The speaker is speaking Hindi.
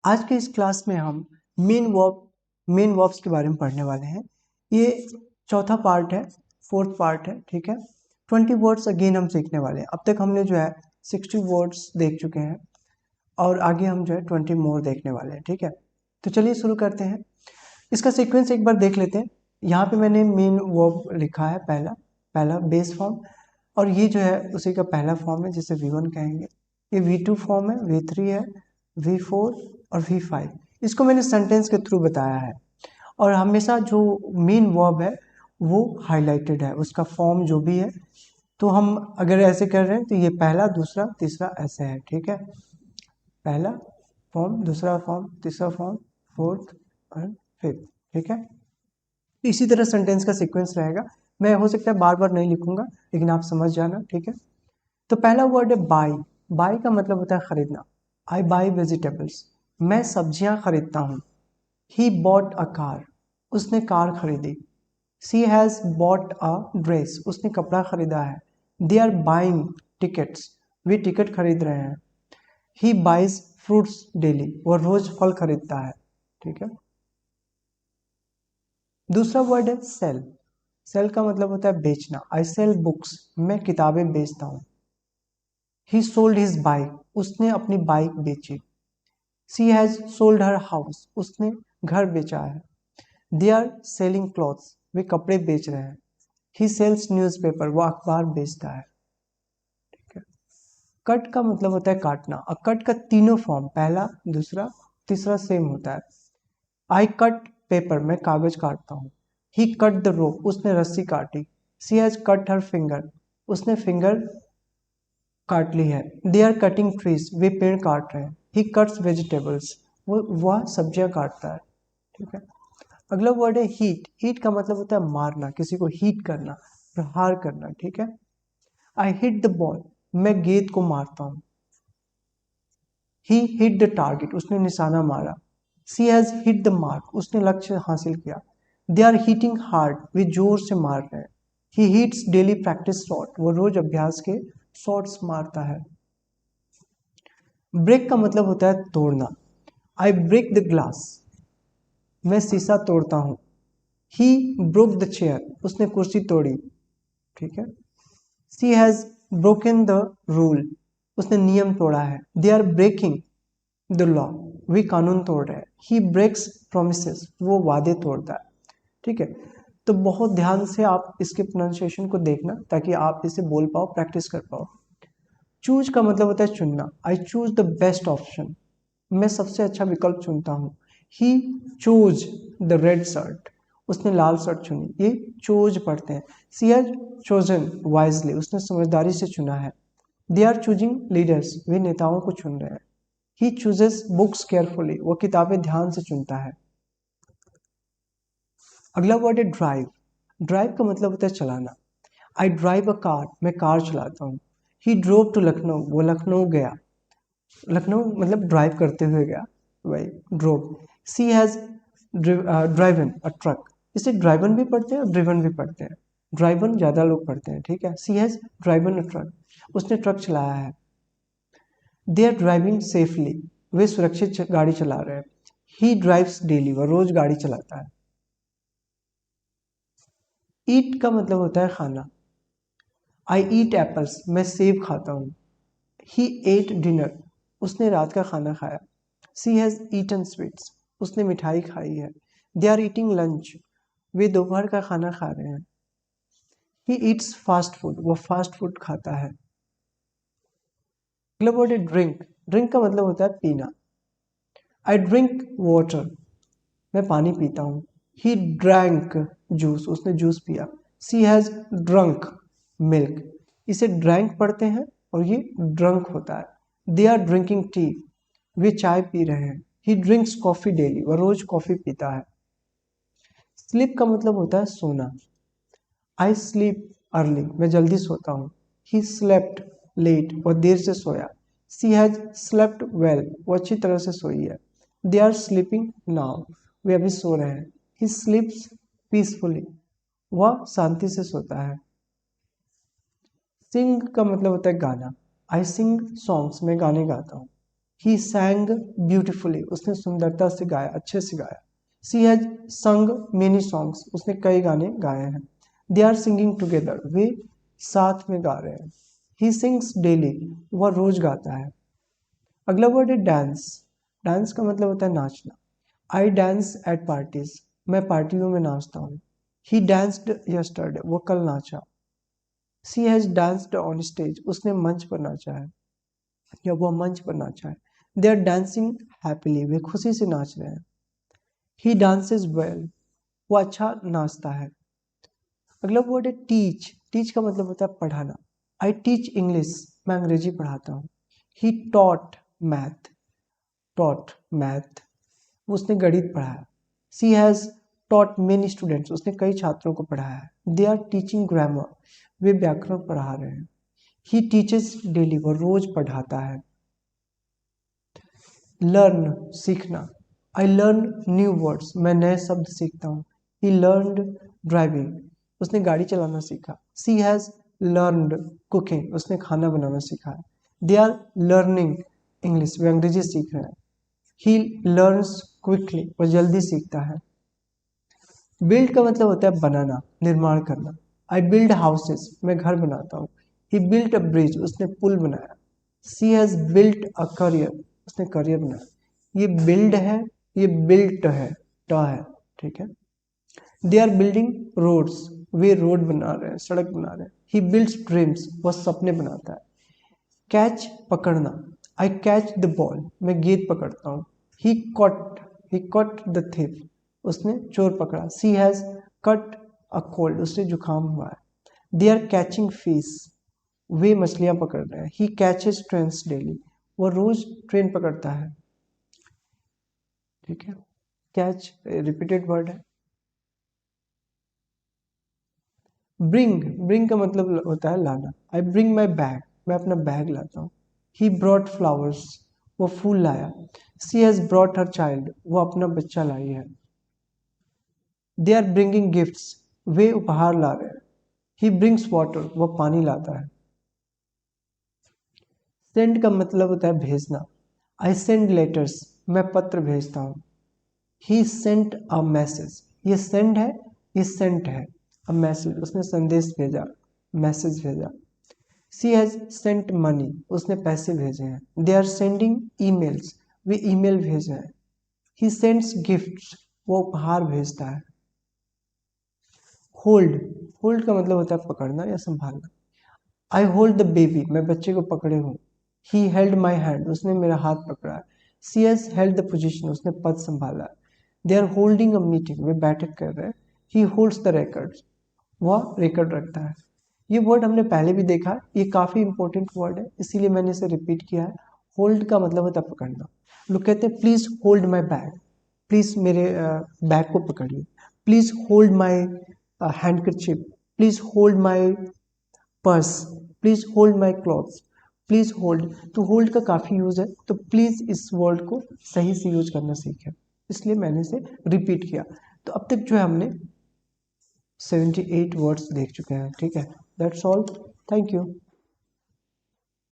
आज के इस क्लास में हम मेन वर्ब्स के बारे में पढ़ने वाले हैं। ये चौथा पार्ट है, फोर्थ पार्ट है, ठीक है। 20 वर्ड्स अगेन हम सीखने वाले हैं। अब तक हमने जो है 60 वर्ड्स देख चुके हैं और आगे हम जो है 20 मोर देखने वाले हैं, ठीक है। तो चलिए शुरू करते हैं। इसका सीक्वेंस एक बार देख लेते हैं। यहाँ पे मैंने मेन वर्ब लिखा है, पहला बेस फॉर्म, और ये जो है उसी का पहला फॉर्म है जिसे V1 कहेंगे। ये V2 फॉर्म है, V3 है, V4 और V5। इसको मैंने सेंटेंस के थ्रू बताया है और हमेशा जो मेन वर्ब है वो हाईलाइटेड है, उसका फॉर्म जो भी है। तो हम अगर ऐसे कर रहे हैं तो ये पहला, दूसरा, तीसरा ऐसे है, ठीक है। पहला फॉर्म, दूसरा फॉर्म, तीसरा फॉर्म, फोर्थ और फिफ्थ, ठीक है। इसी तरह सेंटेंस का सीक्वेंस रहेगा। मैं हो सकता है बार बार नहीं लिखूंगा, लेकिन आप समझ जाना, ठीक है। तो पहला वर्ड है बाई। बाई का मतलब होता है खरीदना। आई बाई वेजिटेबल्स, मैं सब्जियां खरीदता हूँ। ही बॉट अ कार, उसने कार खरीदी। She has bought a dress, उसने कपड़ा खरीदा है। दे आर बाइंग टिकट्स, वे टिकट खरीद रहे हैं। ही बाइज फ्रूट्स डेली, वह रोज फल खरीदता है, ठीक है। दूसरा वर्ड है सेल। सेल का मतलब होता है बेचना। आई सेल बुक्स, मैं किताबें बेचता हूँ। ही सोल्ड हिज बाइक, उसने अपनी बाइक बेची। सी हैज सोल्ड हर हाउस, उसने घर बेचा है। दे आर सेलिंग क्लॉथ्स, वे कपड़े बेच रहे हैं। ही सेल्स न्यूज़पेपर, वह अखबार बेचता है, ठीक है। कट का मतलब होता है काटना। अब कट का तीनों फॉर्म, पहला, दूसरा, तीसरा सेम होता है। आई कट पेपर, मैं कागज काटता हूँ। ही कट द रोप, उसने रस्सी काटी। सी हैज कट हर फिंगर, उसने फिंगर काट ली है। दे आर कटिंग ट्रीज, वे पेड़ काट रहे हैं। ही कट्स वेजिटेबल्स, वह सब्जियां काटता है, ठीक है। अगला वर्ड है हीट। हीट का मतलब होता है मारना, किसी को हीट करना, प्रहार करना, ठीक है। आई हिट द बॉल, मैं गेंद को मारता हूँ। ही हिट द टारगेट, उसने निशाना मारा। सी हैज हिट द मार्क, उसने लक्ष्य हासिल किया। दे आर हिटिंग हार्ड, वे जोर से मार रहे हैं। He hits daily practice shot, वो रोज अभ्यास के शॉट्स मारता है। ब्रेक का मतलब होता है तोड़ना। आई ब्रेक द ग्लास, मैं शीशा तोड़ता हूँ। ही ब्रोक द चेयर, उसने कुर्सी तोड़ी, ठीक है। She has broken the rule, उसने नियम तोड़ा है। They are breaking the law, वे कानून तोड़ रहे हैं। ही ब्रेक्स प्रोमिसेस, वो वादे तोड़ता है, ठीक है। तो बहुत ध्यान से आप इसके प्रोनाउंसिएशन को देखना ताकि आप इसे बोल पाओ, प्रैक्टिस कर पाओ। चूज का मतलब होता है चुनना। I choose the best option, मैं सबसे अच्छा विकल्प चुनता हूँ। ही चूज द रेड शर्ट, उसने लाल शर्ट चुनी। ये चूज पढ़ते हैं। सी हैज चोजन वाइजली, उसने समझदारी से चुना है। दे आर चूजिंग लीडर्स, वे नेताओं को चुन रहे हैं। ही चूजेस बुक्स केयरफुली, वो किताबें ध्यान से चुनता है। अगला वर्ड है ड्राइव। ड्राइव का मतलब होता है चलाना। आई ड्राइव अ कार, मैं कार चलाता हूँ। ही ड्रोव टू लखनऊ, वो लखनऊ गया। लखनऊ मतलब ड्राइव करते हुए गया, वही drove. She has driven a truck, इसे ड्राइवन भी पढ़ते हैं और ड्रिवन भी पढ़ते हैं। ड्राइवन ज्यादा लोग पढ़ते हैं, ठीक है। She has driven a truck, उसने ट्रक चलाया है। दे आर ड्राइविंग सेफली, वे सुरक्षित गाड़ी चला रहे हैं। ही ड्राइव्स डेली, वह रोज गाड़ी चलाता है। ईट का मतलब होता है खाना। आई ईट एप्पल्स, मैं सेब खाता हूँ। ही एट डिनर, उसने रात का खाना खाया। सी हैज ईटन स्वीट्स, उसने मिठाई खाई है। दे आर ईटिंग लंच, वे दोपहर का खाना खा रहे हैं। ही ईट्स फास्ट फूड, वो फास्ट फूड खाता है। अगला वर्ड है ड्रिंक। ड्रिंक का मतलब होता है पीना। आई ड्रिंक वाटर, मैं पानी पीता हूँ। ही ड्रैंक जूस, उसने जूस पिया। सी हैज ड्रंक मिल्क, इसे ड्रैंक पढ़ते हैं और ये ड्रंक होता है। दे आर ड्रिंकिंग टी, वे चाय पी रहे हैं। ही ड्रिंक्स कॉफी डेली, वह रोज कॉफी पीता है। स्लीप का मतलब होता है सोना। आई स्लीप अर्ली, मैं जल्दी सोता हूँ। ही स्लेप्ट लेट, वह देर से सोया। सी हैज स्लेप्ट वेल, वो अच्छी तरह से सोई है। दे आर स्लीपिंग नाउ, वे अभी सो रहे हैं। ही स्लीप्स पीसफुली, वह शांति से सोता है। सिंग का मतलब होता है गाना। आई सिंग सॉन्ग्स, मैं गाने गाता हूँ। ही सैंग ब्यूटिफुली, उसने सुंदरता से गाया, अच्छे से गाया। सी हैज संग मेनी सॉन्ग्स, उसने कई गाने गाए हैं। दे आर सिंगिंग टुगेदर, वे साथ में गा रहे हैं। ही सिंग्स डेली, वह रोज गाता है। अगला वर्ड है डांस। डांस का मतलब होता है नाचना। आई डांस एट पार्टीज, मैं पार्टियों में नाचता हूँ। ही डांस्ड यस्टरडे, वो कल नाचा। सी हैज डांस्ड ऑन स्टेज, उसने मंच पर नाचा है या वह मंच पर नाचा है। दे आर डांसिंग हैप्पीली, वे खुशी से नाच रहे हैं। ही डांसेज वेल, वो अच्छा नाचता है। अगला वर्ड है टीच। टीच का मतलब होता है पढ़ाना। आई टीच इंग्लिश, मैं अंग्रेजी पढ़ाता हूँ। He taught math, taught math, उसने गणित पढ़ाया। सी हैज टॉट मेनी स्टूडेंट्स, उसने कई छात्रों को पढ़ाया है। दे आर टीचिंग ग्रामर, वे व्याकरण पढ़ा रहे हैं। ही टीचेस डेली, वो रोज पढ़ाता है। लर्न सीखना। आई लर्न न्यू वर्ड्स, मैं नए शब्द सीखता हूँ। ही लर्नड ड्राइविंग, उसने गाड़ी चलाना सीखा। सी हैज लर्नड कुकिंग, उसने खाना बनाना सीखा है। दे आर लर्निंग इंग्लिश, वे अंग्रेजी सीख रहे हैं। ही लर्न्स क्विकली, वह जल्दी सीखता है। बिल्ड का मतलब होता है बनाना, निर्माण करना। आई बिल्ड हाउसेस, मैं घर बनाता हूँ। ही बिल्ट अ ब्रिज, उसने पुल बनाया। सी हैज बिल्ट अ करियर, उसने करियर बनाया। ये बिल्ड है, ये बिल्ट है, ट है, ठीक है। दे आर बिल्डिंग रोड्स, वे रोड बना रहे हैं, सड़क बना रहे हैं। ही बिल्ड्स ड्रीम्स, वह सपने बनाता है। कैच पकड़ना। आई कैच द बॉल, मैं गेंद पकड़ता हूँ। ही कॉट द थिफ, उसने चोर पकड़ा। सी हैज कट अ कोल्ड, उससे जुकाम हुआ है। दे आर कैचिंग फिश, वे मछलियां पकड़ रहे हैं। ही कैचेस ट्रेन्स डेली, वो रोज ट्रेन पकड़ता है, ठीक है। कैच रिपीटेड वर्ड है। ब्रिंग का मतलब होता है लाना। आई ब्रिंग माई बैग, मैं अपना बैग लाता हूँ। ही ब्रॉट फ्लावर्स, वो फूल लाया। सी हैज ब्रॉट हर चाइल्ड, वो अपना बच्चा लाई है। दे आर ब्रिंगिंग गिफ्ट्स, वे उपहार ला रहे हैं। ही ब्रिंग्स वाटर, वो पानी लाता है। सेंड का मतलब होता है भेजना। आई सेंड लेटर्स, मैं पत्र भेजता हूँ। ही सेंट अ मैसेज, ये सेंड है, ये सेंट है। अ मैसेज, उसने संदेश भेजा, मैसेज भेजा। सी हैज सेंट मनी, उसने पैसे भेजे हैं। दे आर सेंडिंग ईमेल्स, वे ईमेल भेज रहे हैं। ही सेंड्स गिफ्ट्स, वो उपहार भेजता है। होल्ड, होल्ड का मतलब होता है पकड़ना या संभालना। आई होल्ड द बेबी, मैं बच्चे को पकड़े हूँ। ही हेल्ड माई हैंड, उसने मेरा हाथ पकड़ा है। She has held the position, उसने पद संभाला है। They are holding a meeting, वे बैठक कर रहे हैं। ही होल्ड्स द रिकॉर्ड्स, वह रिकॉर्ड रखता है। ये वर्ड हमने पहले भी देखा, ये काफी इंपॉर्टेंट वर्ड है, इसीलिए मैंने इसे रिपीट किया है। होल्ड का मतलब होता है पकड़ना। लोग कहते हैं please hold my bag, please मेरे बैग को पकड़िए। Please hold my handkerchief, please hold my purse, please hold my clothes. Please hold, तो होल्ड का काफी यूज है, तो प्लीज इस वर्ड को सही से यूज करना सीखें, इसलिए मैंने इसे रिपीट किया। तो अब तक जो है हमने 78 वर्ड्स देख चुके हैं, ठीक है। That's all, thank you.